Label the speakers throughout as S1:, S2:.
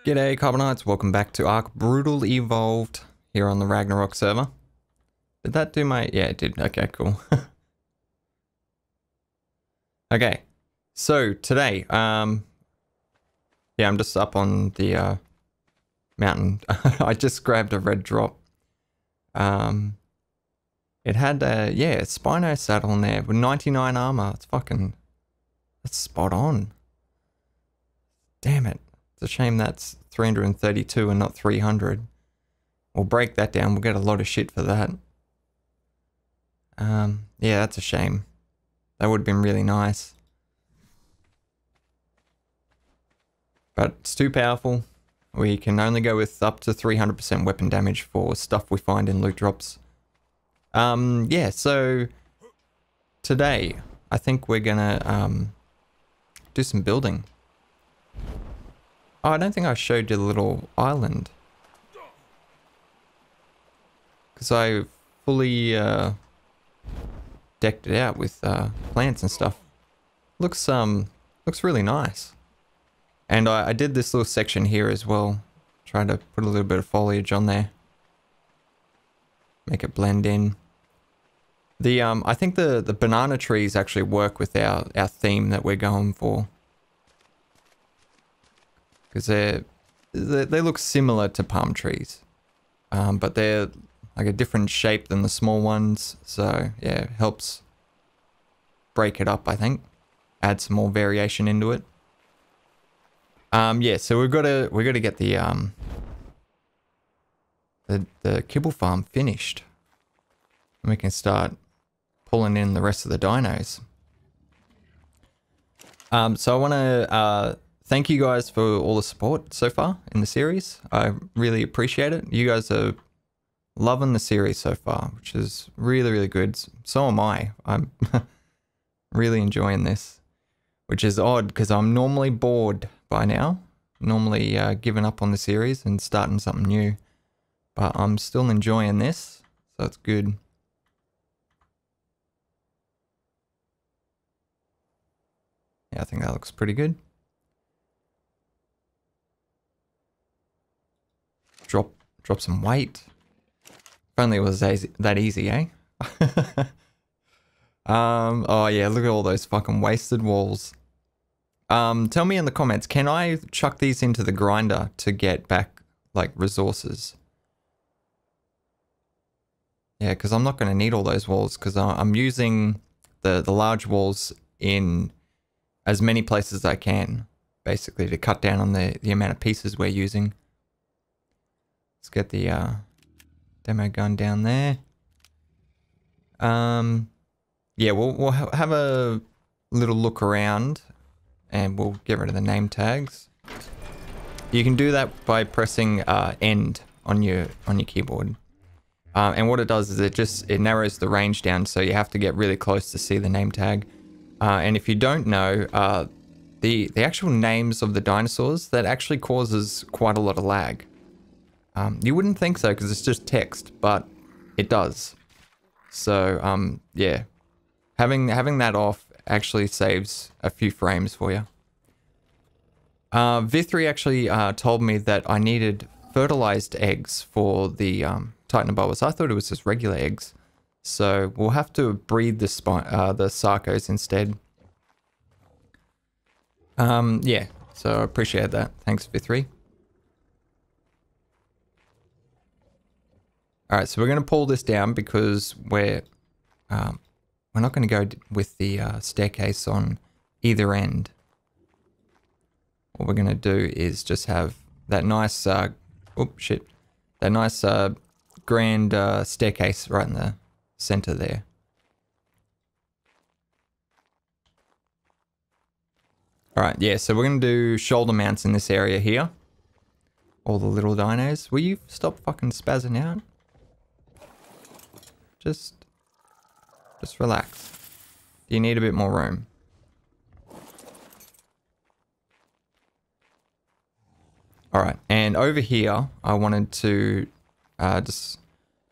S1: G'day Carbonites, welcome back to Ark Brutal Evolved here on the Ragnarok server. Did that do my... yeah, it did. Okay, cool. Okay, so today, yeah, I'm just up on the mountain. I just grabbed a red drop. It had a, yeah, Spino saddle in there with 99 armor. It's fucking... that's spot on. Damn it. It's a shame that's 332 and not 300. We'll break that down. We'll get a lot of shit for that. Yeah, that's a shame. That would have been really nice. But it's too powerful. We can only go with up to 300% weapon damage for stuff we find in loot drops. Yeah, so today I think we're gonna do some building. Oh, I don't think I showed you the little island. Because I fully decked it out with plants and stuff. Looks really nice. And I did this little section here as well. Trying to put a little bit of foliage on there. Make it blend in. The I think the banana trees actually work with our theme that we're going for. Because they look similar to palm trees, but they're like a different shape than the small ones. So yeah, it helps break it up. I think add some more variation into it. Yeah, so we've got to get the kibble farm finished, and we can start pulling in the rest of the dinos. So I want to thank you guys for all the support so far in the series. I really appreciate it. You guys are loving the series so far, which is really, really good. So am I. I'm really enjoying this, which is odd because I'm normally bored by now. Normally giving up on the series and starting something new. But I'm still enjoying this, so it's good. Yeah, I think that looks pretty good. Drop some weight. If only it was that easy, eh? Oh yeah, look at all those fucking wasted walls. Tell me in the comments, can I chuck these into the grinder to get back, like, resources? Yeah, because I'm not going to need all those walls, because I'm using the large walls in as many places as I can, basically, to cut down on the amount of pieces we're using. Let's get the demo gun down there. Yeah, we'll have a little look around, and we'll get rid of the name tags. You can do that by pressing end on your keyboard, and what it does is it narrows the range down, so you have to get really close to see the name tag. And if you don't know, the actual names of the dinosaurs, that actually causes quite a lot of lag. You wouldn't think so because it's just text, but it does. So yeah, having that off actually saves a few frames for you. Vithri actually told me that I needed fertilized eggs for the Titanoboas. I thought it was just regular eggs. So we'll have to breed the Sarcos instead. Yeah, so I appreciate that. Thanks, Vithri. Alright, so we're going to pull this down because we're not going to go with the staircase on either end. What we're going to do is just have that nice, that nice grand staircase right in the center there. Alright, yeah, so we're going to do shoulder mounts in this area here. All the little dinos. Will you stop fucking spazzing out? Just relax. You need a bit more room. Alright, and over here, I wanted to just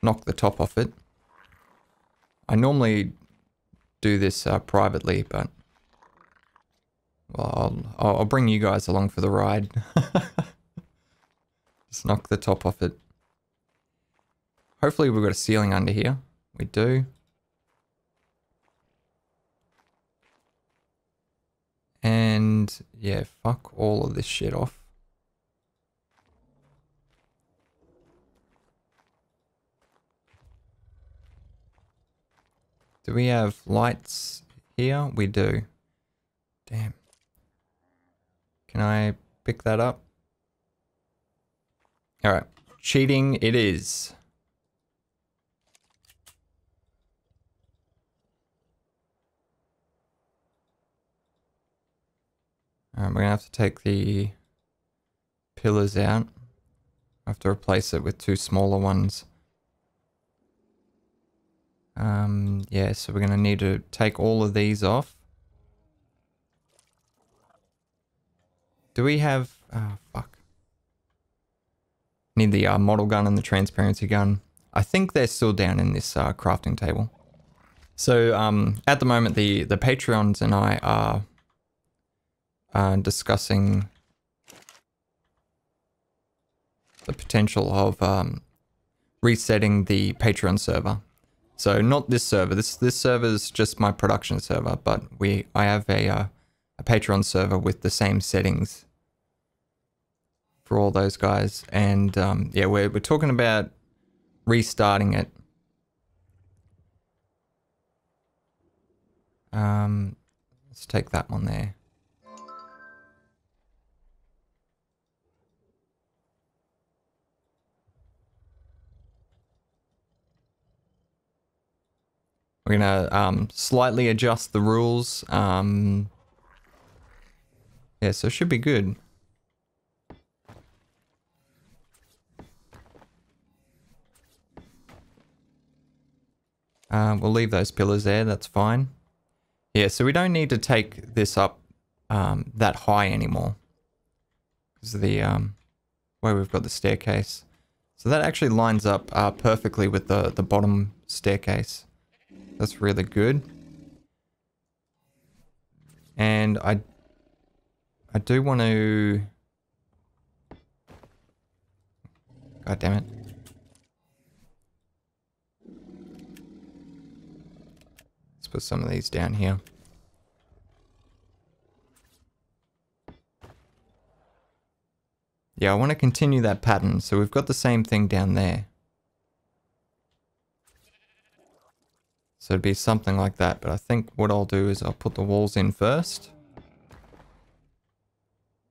S1: knock the top off it. I normally do this privately, but well, I'll bring you guys along for the ride. Just knock the top off it. Hopefully we've got a ceiling under here. We do. And yeah, fuck all of this shit off. Do we have lights here? We do. Damn. Can I pick that up? Alright. Cheating it is. Alright, we're gonna have to take the pillars out. I have to replace it with two smaller ones. Yeah, so we're gonna need to take all of these off. Do we have... oh, fuck. Need the model gun and the transparency gun. I think they're still down in this crafting table. So, at the moment, the Patreons and I are discussing the potential of resetting the Patreon server. So not this server. This server is just my production server, but I have a Patreon server with the same settings for all those guys, and yeah, we're talking about restarting it. Let's take that one there. We're gonna slightly adjust the rules. Yeah, so it should be good. We'll leave those pillars there, that's fine. Yeah, so we don't need to take this up that high anymore. Because of the way we've got the staircase. So that actually lines up perfectly with the bottom staircase. That's really good. And I do want to... God damn it. Let's put some of these down here. Yeah, I want to continue that pattern. So we've got the same thing down there. So it'd be something like that, but I think what I'll do is I'll put the walls in first.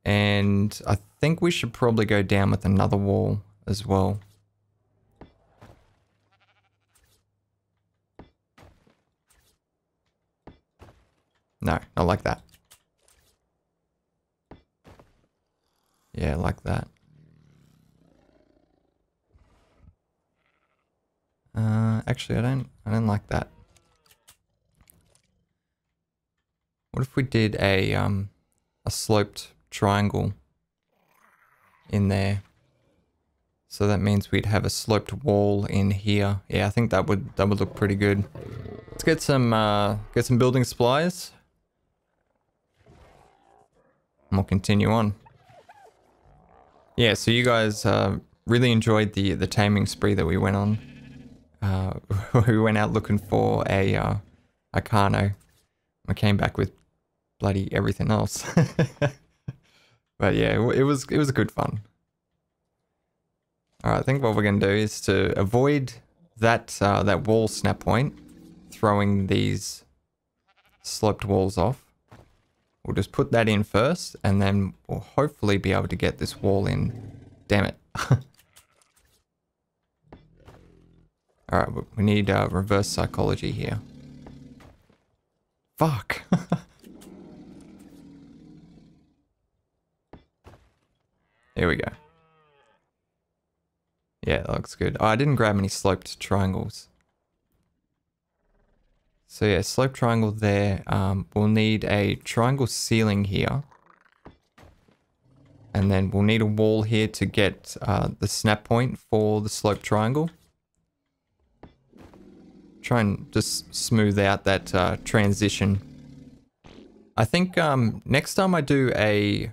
S1: And I think we should probably go down with another wall as well. No, not like that. Yeah, like that. Actually, I don't like that. What if we did a sloped triangle in there? So that means we'd have a sloped wall in here. Yeah, I think that would look pretty good. Let's get some building supplies. And we'll continue on. Yeah, so you guys really enjoyed the taming spree that we went on. We went out looking for a Carno. I came back with bloody everything else. But yeah, it was good fun. Alright, I think what we're gonna do is to avoid that wall snap point, throwing these sloped walls off. We'll just put that in first, and then we'll hopefully be able to get this wall in. Damn it. Alright, we need reverse psychology here. Fuck. Here we go. Yeah, that looks good. Oh, I didn't grab any sloped triangles. So yeah, sloped triangle there. We'll need a triangle ceiling here. And then we'll need a wall here to get the snap point for the sloped triangle. Try and just smooth out that transition. I think next time I do a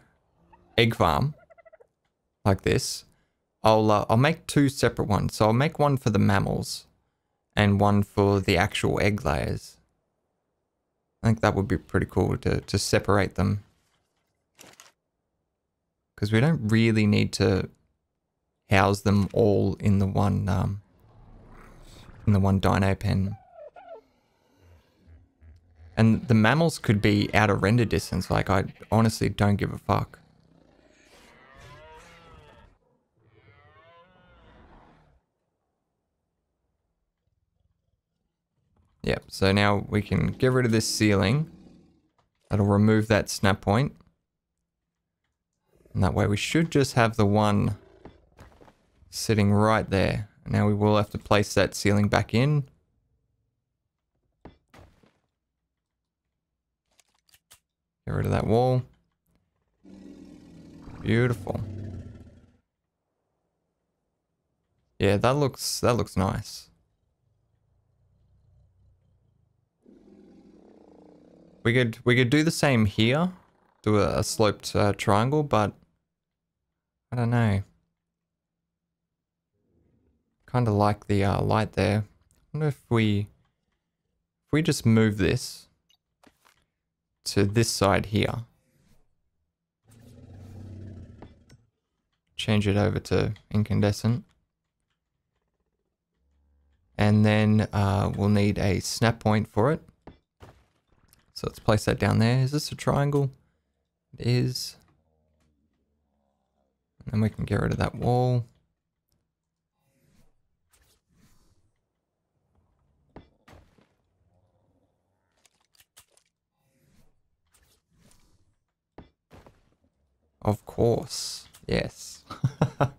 S1: egg farm like this, I'll make two separate ones. So I'll make one for the mammals and one for the actual egg layers. I think that would be pretty cool to separate them. Because we don't really need to house them all in the one dino pen. And the mammals could be out of render distance. Like, I honestly don't give a fuck. Yep, so now we can get rid of this ceiling. That'll remove that snap point. And that way we should just have the one sitting right there. Now we will have to place that ceiling back in. Get rid of that wall. Beautiful. Yeah, that looks nice. We could do the same here, do a sloped triangle, but I don't know. Kind of like the light there. I wonder if we just move this to this side here, change it over to incandescent, and then we'll need a snap point for it. So let's place that down there. Is this a triangle? It is. And then we can get rid of that wall. Of course. Yes. Oh,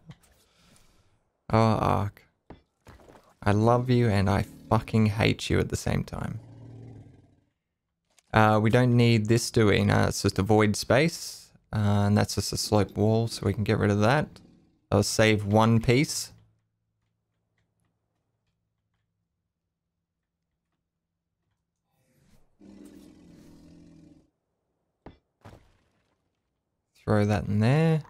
S1: Ark. I love you and I fucking hate you at the same time. We don't need this, do we? No, it's just a void space. And that's just a slope wall, so we can get rid of that. I'll save one piece. Throw that in there.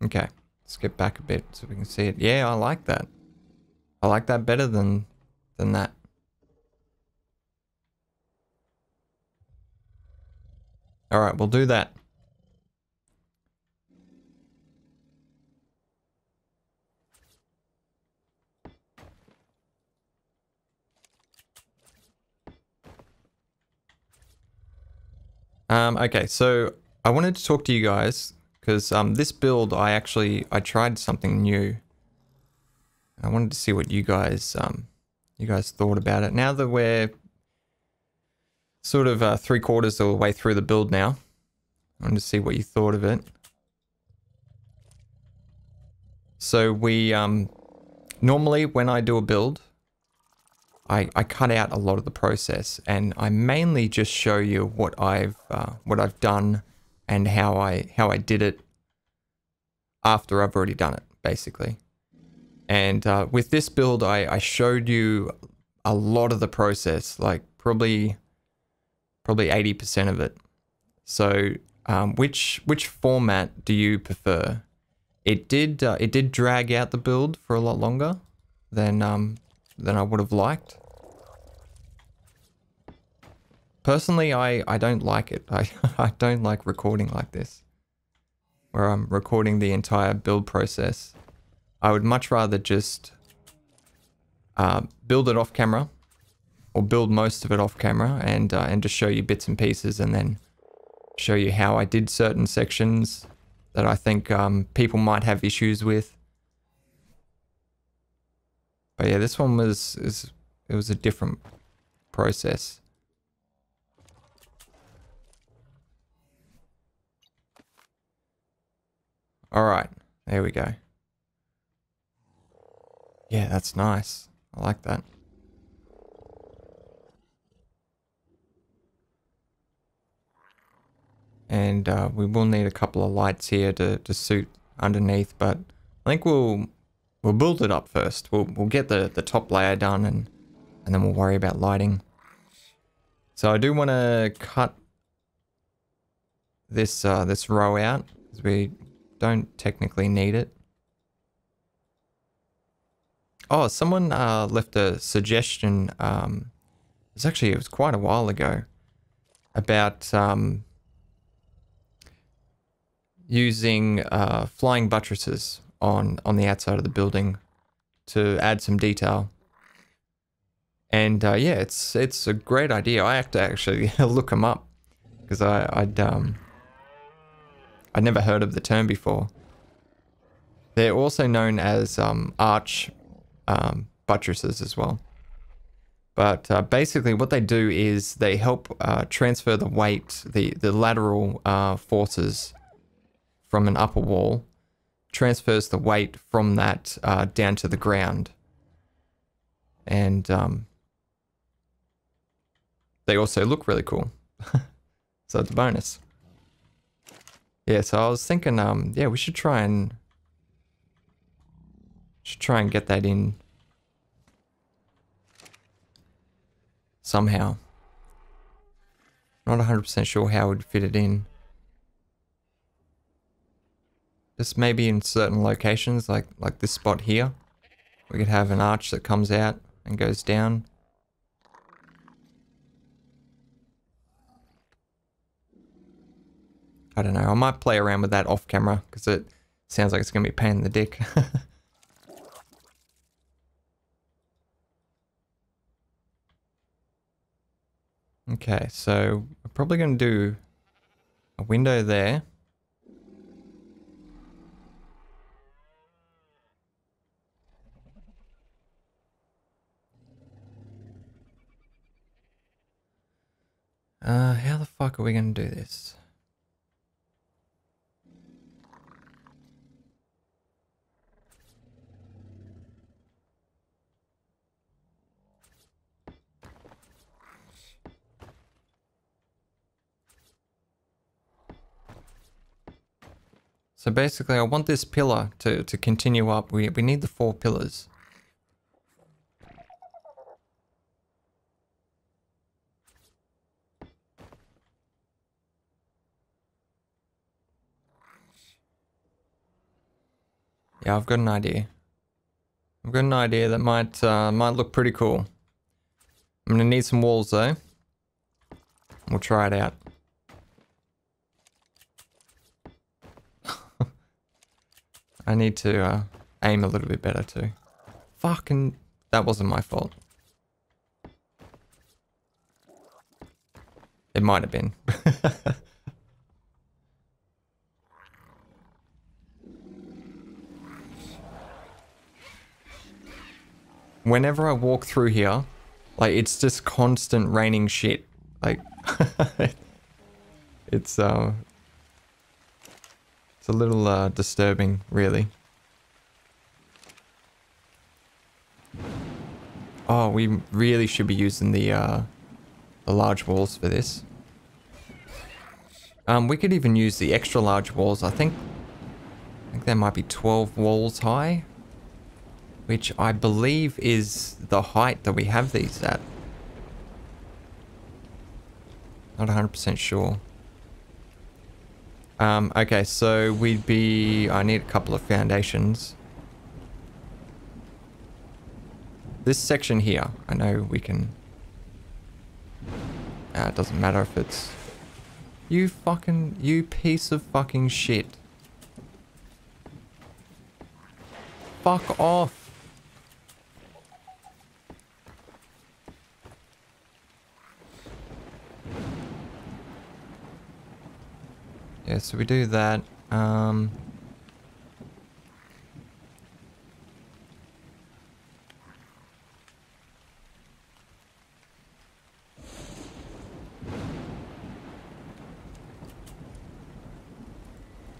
S1: Okay, let's get back a bit so we can see it. Yeah, I like that. I like that better than that. All right, we'll do that. Okay, so I wanted to talk to you guys because this build I tried something new. I wanted to see what you guys thought about it. Now that we're sort of 3/4 of the way through the build now, I wanted to see what you thought of it. So we normally when I do a build, I cut out a lot of the process, and I mainly just show you what I've done and how I did it after I've already done it, basically. And with this build, I showed you a lot of the process, like probably 80% of it. So which format do you prefer? It did drag out the build for a lot longer than I would have liked. Personally, I don't like it. I don't like recording like this, where I'm recording the entire build process. I would much rather just build it off camera, or build most of it off camera, and just show you bits and pieces, and then show you how I did certain sections that I think people might have issues with. But yeah, this one was a different process. All right, there we go. Yeah, that's nice. I like that. And we will need a couple of lights here to suit underneath, but I think we'll build it up first. We'll get the top layer done, and then we'll worry about lighting. So I do want to cut this row out because we don't technically need it. Oh, someone left a suggestion. It was quite a while ago about using flying buttresses on the outside of the building to add some detail. And yeah, it's a great idea. I have to actually look them up because I'd never heard of the term before. They're also known as arch buttresses as well. But basically what they do is they help transfer the weight, the lateral forces from an upper wall, transfers the weight from that down to the ground. And they also look really cool. So it's a bonus. Yeah, so I was thinking, yeah, we should try and get that in somehow. Not 100% sure how we'd fit it in. Just maybe in certain locations, like this spot here. We could have an arch that comes out and goes down. I don't know, I might play around with that off camera because it sounds like it's going to be a pain in the dick. Okay, so we're probably going to do a window there. How the fuck are we going to do this? So basically I want this pillar to continue up. We need the 4 pillars. Yeah, I've got an idea. I've got an idea that might look pretty cool. I'm gonna need some walls though. We'll try it out. I need to aim a little bit better too. Fucking, that wasn't my fault. It might have been. Whenever I walk through here, like it's just constant raining shit. Like it's a little disturbing, really. Oh, we really should be using the large walls for this. We could even use the extra large walls. I think there might be 12 walls high, which I believe is the height that we have these at. Not 100% sure. Okay, so I need a couple of foundations. This section here, I know we can... it doesn't matter if it's... You piece of fucking shit. Fuck off. Yeah, so we do that.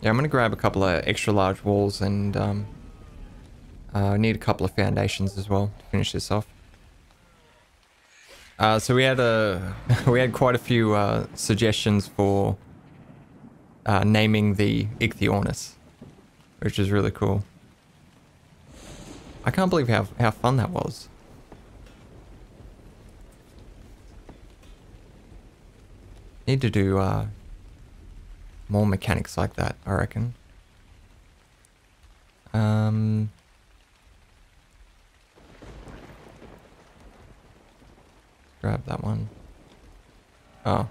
S1: Yeah, I'm gonna grab a couple of extra large walls and I need a couple of foundations as well to finish this off. So we had we had quite a few suggestions for naming the Ichthyornis, which is really cool. I can't believe how fun that was. Need to do more mechanics like that, I reckon. Grab that one. Oh.